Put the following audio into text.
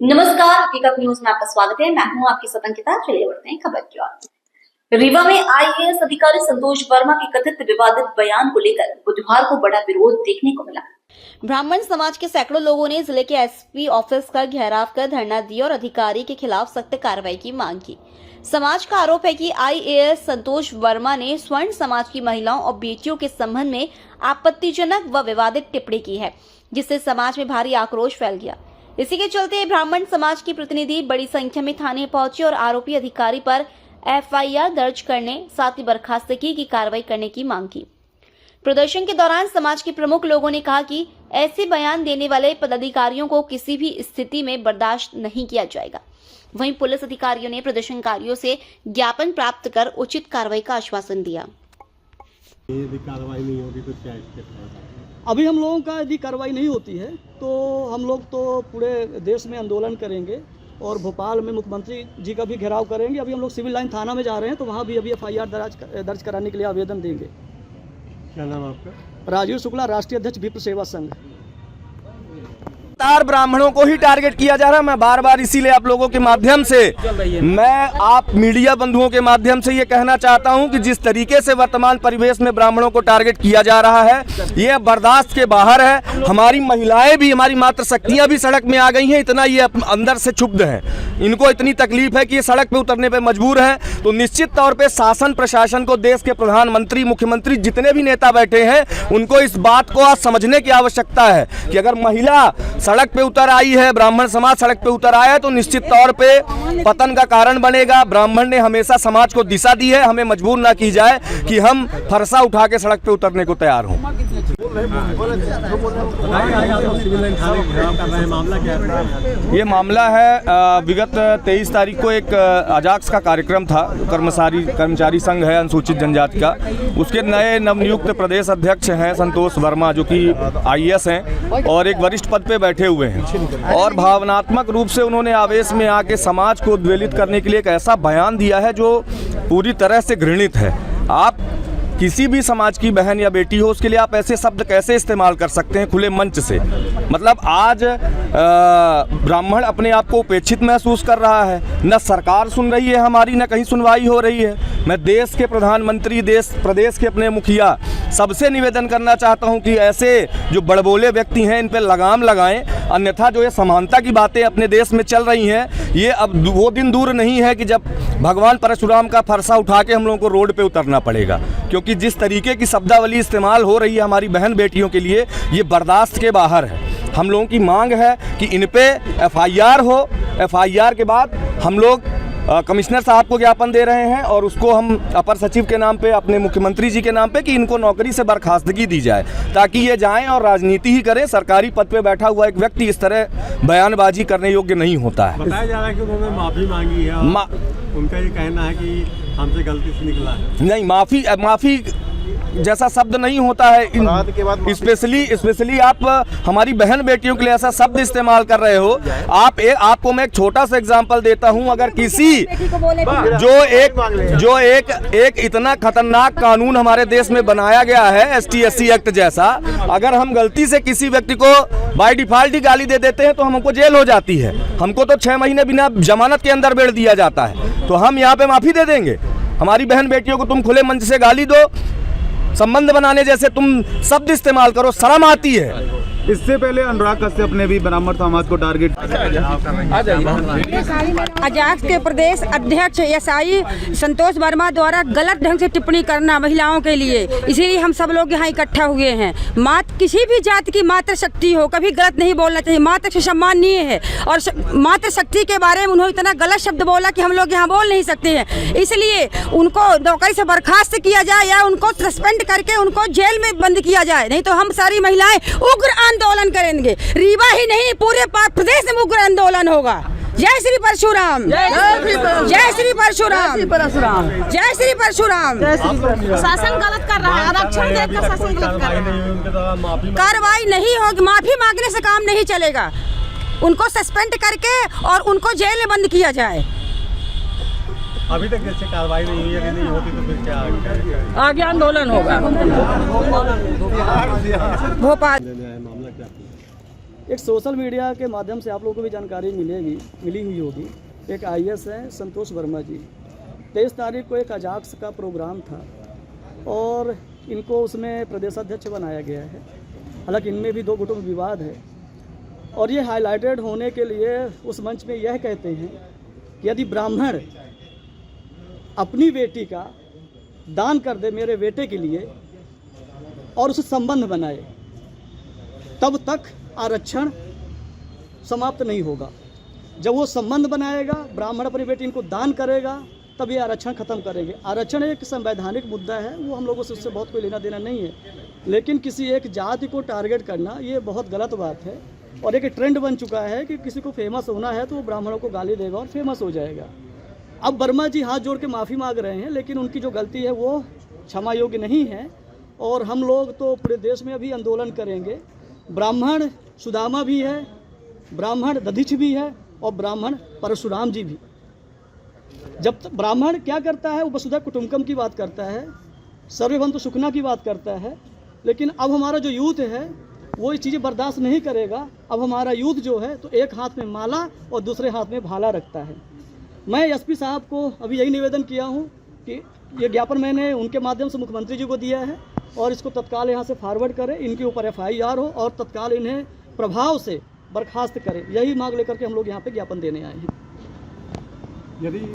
नमस्कार, हकीकत न्यूज में आपका स्वागत है। मैं हूं आपकी सतंकिता। चलिए बढ़ते हैं खबर की ओर। रीवा में आईएएस अधिकारी संतोष वर्मा के कथित विवादित बयान को लेकर बुधवार को बड़ा विरोध देखने को मिला। ब्राह्मण समाज के सैकड़ों लोगों ने जिले के एसपी ऑफिस का घेराव कर धरना दिया और अधिकारी के खिलाफ सख्त कार्रवाई की मांग की। समाज का आरोप है कि आईएएस संतोष वर्मा ने स्वर्ण समाज की महिलाओं और बेटियों के संबंध में आपत्तिजनक व विवादित टिप्पणी की है, जिससे समाज में भारी आक्रोश फैल गया। इसी के चलते ब्राह्मण समाज की प्रतिनिधि बड़ी संख्या में थाने पहुंचे और आरोपी अधिकारी पर एफआईआर दर्ज करने, साथ ही बर्खास्तगी की कार्रवाई करने की मांग की। प्रदर्शन के दौरान समाज के प्रमुख लोगों ने कहा कि ऐसे बयान देने वाले पदाधिकारियों को किसी भी स्थिति में बर्दाश्त नहीं किया जाएगा। वहीं पुलिस अधिकारियों ने प्रदर्शनकारियों से ज्ञापन प्राप्त कर उचित कार्रवाई का आश्वासन दिया। यदि कार्रवाई नहीं होगी तो क्या स्टेप? अभी हम लोगों का यदि कार्रवाई नहीं होती है तो हम लोग तो पूरे देश में आंदोलन करेंगे और भोपाल में मुख्यमंत्री जी का भी घेराव करेंगे। अभी हम लोग सिविल लाइन थाना में जा रहे हैं, तो वहाँ भी अभी एफआईआर दर्ज कराने के लिए आवेदन देंगे। क्या नाम आपका? राजीव शुक्ला, राष्ट्रीय अध्यक्ष विप्र सेवा संघ। ब्राह्मणों को ही टारगेट किया जा रहा है। मैं बार बार इसीलिए आप लोगों के माध्यम से, मैं आप मीडिया बंधुओं के माध्यम से ये कहना चाहता हूं कि जिस तरीके से वर्तमान परिवेश में ब्राह्मणों को टारगेट किया जा रहा है, ये बर्दाश्त के बाहर है। हमारी महिलाएं भी, हमारी मातृशक्तियां भी सड़क में आ गई हैं। इतना ये अंदर से क्षुब्ध हैं, इनको इतनी तकलीफ है कि ये सड़क पे उतरने पे मजबूर हैं। तो निश्चित तौर पे शासन प्रशासन को, देश के प्रधानमंत्री, मुख्यमंत्री, जितने भी नेता बैठे हैं, उनको इस बात को आज समझने की आवश्यकता है कि अगर महिला सड़क पे उतर आई है, ब्राह्मण समाज सड़क पे उतर आया है, तो निश्चित तौर पे पतन का कारण बनेगा। ब्राह्मण ने हमेशा समाज को दिशा दी है। हमें मजबूर ना की जाए कि हम फरसा उठा के सड़क पे उतरने को तैयार हों। ये मामला है, विगत 23 तारीख को एक अजाक्स का कार्यक्रम था, कर्मचारी संघ है अनुसूचित जनजाति का। उसके नए नवनियुक्त प्रदेश अध्यक्ष हैं संतोष वर्मा, जो कि आईएएस हैं और एक वरिष्ठ पद पे बैठे हुए हैं। और भावनात्मक रूप से उन्होंने आवेश में आके समाज को उद्वेलित करने के लिए एक ऐसा बयान दिया है जो पूरी तरह से घृणित है। आप किसी भी समाज की बहन या बेटी हो, उसके लिए आप ऐसे शब्द कैसे इस्तेमाल कर सकते हैं खुले मंच से? मतलब आज ब्राह्मण अपने आप को उपेक्षित महसूस कर रहा है। न सरकार सुन रही है हमारी, न कहीं सुनवाई हो रही है। मैं देश के प्रधानमंत्री, प्रदेश के अपने मुखिया, सबसे निवेदन करना चाहता हूं कि ऐसे जो बड़बोले व्यक्ति हैं, इन पर लगाम लगाएं। अन्यथा जो ये समानता की बातें अपने देश में चल रही हैं, ये अब वो दिन दूर नहीं है कि जब भगवान परशुराम का फरसा उठा के हम लोगों को रोड पे उतरना पड़ेगा। क्योंकि जिस तरीके की शब्दावली इस्तेमाल हो रही है हमारी बहन बेटियों के लिए, ये बर्दाश्त के बाहर है। हम लोगों की मांग है कि इन पे एफआईआर हो। एफआईआर के बाद हम लोग कमिश्नर साहब को ज्ञापन दे रहे हैं और उसको हम अपर सचिव के नाम पे, अपने मुख्यमंत्री जी के नाम पे, कि इनको नौकरी से बर्खास्तगी दी जाए, ताकि ये जाएं और राजनीति ही करें। सरकारी पद पे बैठा हुआ एक व्यक्ति इस तरह बयानबाजी करने योग्य नहीं होता है। बताया जा रहा है कि उन्होंने माफी मांगी है। उनका ये कहना है कि हमसे गलती से निकला है। नहीं, माफी जैसा शब्द नहीं होता है। स्पेशली आप हमारी बहन बेटियों के लिए ऐसा शब्द इस्तेमाल कर रहे हो। आपको मैं एक छोटा सा एग्जांपल देता हूं। अगर किसी जो एक इतना खतरनाक कानून हमारे देश में बनाया गया है, ST/SC एक्ट जैसा, अगर हम गलती से किसी व्यक्ति को बाय डिफॉल्ट ही गाली दे देते हैं तो हमको जेल हो जाती है। हमको तो 6 महीने बिना जमानत के अंदर बेड़ दिया जाता है। तो हम यहाँ पे माफी दे देंगे? हमारी बहन बेटियों को तुम खुले मंच से गाली दो, संबंध बनाने जैसे तुम शब्द इस्तेमाल करो, शर्म आती है। इससे पहले अनुराग कश्यप ने भी ब्राह्मण समाज को टारगेट अजाक्स के प्रदेश अध्यक्ष SI संतोष वर्मा द्वारा गलत ढंग से टिप्पणी करना महिलाओं के लिए, इसीलिए हम सब लोग यहाँ इकट्ठा हुए हैं। किसी भी जाति की मातृशक्ति हो, कभी गलत नहीं बोलना चाहिए। मातृ सम्माननीय है और मातृशक्ति के बारे में उन्होंने इतना गलत शब्द बोला कि हम लोग यहाँ बोल नहीं सकते हैं। इसलिए उनको नौकरी से बर्खास्त किया जाए या उनको सस्पेंड करके उनको जेल में बंद किया जाए, नहीं तो हम सारी महिलाएं उग्र आंदोलन करेंगे। रीवा ही नहीं, पूरे प्रदेश में उग्र आंदोलन होगा। जय श्री परशुराम, जय श्री परशुराम, जय श्री परशुराम। शासन गलत कर रहा है, आरक्षण देकर शासन गलत कर रहा है। कार्रवाई नहीं होगी, माफी मांगने से काम नहीं चलेगा। उनको सस्पेंड करके और उनको जेल में बंद किया जाए। अभी तक जैसे कार्रवाई नहीं हुई, नहीं होती तो फिर क्या आगे आंदोलन होगा। भोपाल मामला क्या? एक सोशल मीडिया के माध्यम से आप लोगों को भी जानकारी मिली हुई होगी। एक IAS है संतोष वर्मा जी, 23 तारीख को एक अजाक्स का प्रोग्राम था और इनको उसमें प्रदेशाध्यक्ष बनाया गया है। हालांकि इनमें भी 2 गुटों में विवाद है और ये हाईलाइटेड होने के लिए उस मंच में यह कहते हैं कि यदि ब्राह्मण अपनी बेटी का दान कर दे मेरे बेटे के लिए और उसे संबंध बनाए, तब तक आरक्षण समाप्त नहीं होगा। जब वो संबंध बनाएगा, ब्राह्मण अपनी बेटी इनको दान करेगा, तब ये आरक्षण खत्म करेंगे। आरक्षण एक संवैधानिक मुद्दा है, वो हम लोगों से उससे बहुत कोई लेना देना नहीं है, लेकिन किसी एक जाति को टारगेट करना ये बहुत गलत बात है और एक ट्रेंड बन चुका है कि किसी को फेमस होना है तो वो ब्राह्मणों को गाली देगा और फेमस हो जाएगा। अब वर्मा जी हाथ जोड़ के माफ़ी मांग रहे हैं, लेकिन उनकी जो गलती है वो क्षमा योग्य नहीं है और हम लोग तो पूरे देश में अभी आंदोलन करेंगे। ब्राह्मण सुदामा भी है, ब्राह्मण दधिच भी है और ब्राह्मण परशुराम जी भी। जब तक ब्राह्मण क्या करता है, वो वसुधा कुटुंबकम की बात करता है, सर्वभौमत्व सुखना की बात करता है, लेकिन अब हमारा जो यूथ है वो ये चीज़ें बर्दाश्त नहीं करेगा। अब हमारा यूथ जो है तो एक हाथ में माला और दूसरे हाथ में भाला रखता है। मैं SP साहब को अभी यही निवेदन किया हूँ कि ये ज्ञापन मैंने उनके माध्यम से मुख्यमंत्री जी को दिया है और इसको तत्काल यहाँ से फॉरवर्ड करें, इनके ऊपर FIR हो और तत्काल इन्हें प्रभाव से बर्खास्त करें। यही मांग लेकर के हम लोग यहाँ पे ज्ञापन देने आए हैं। यदि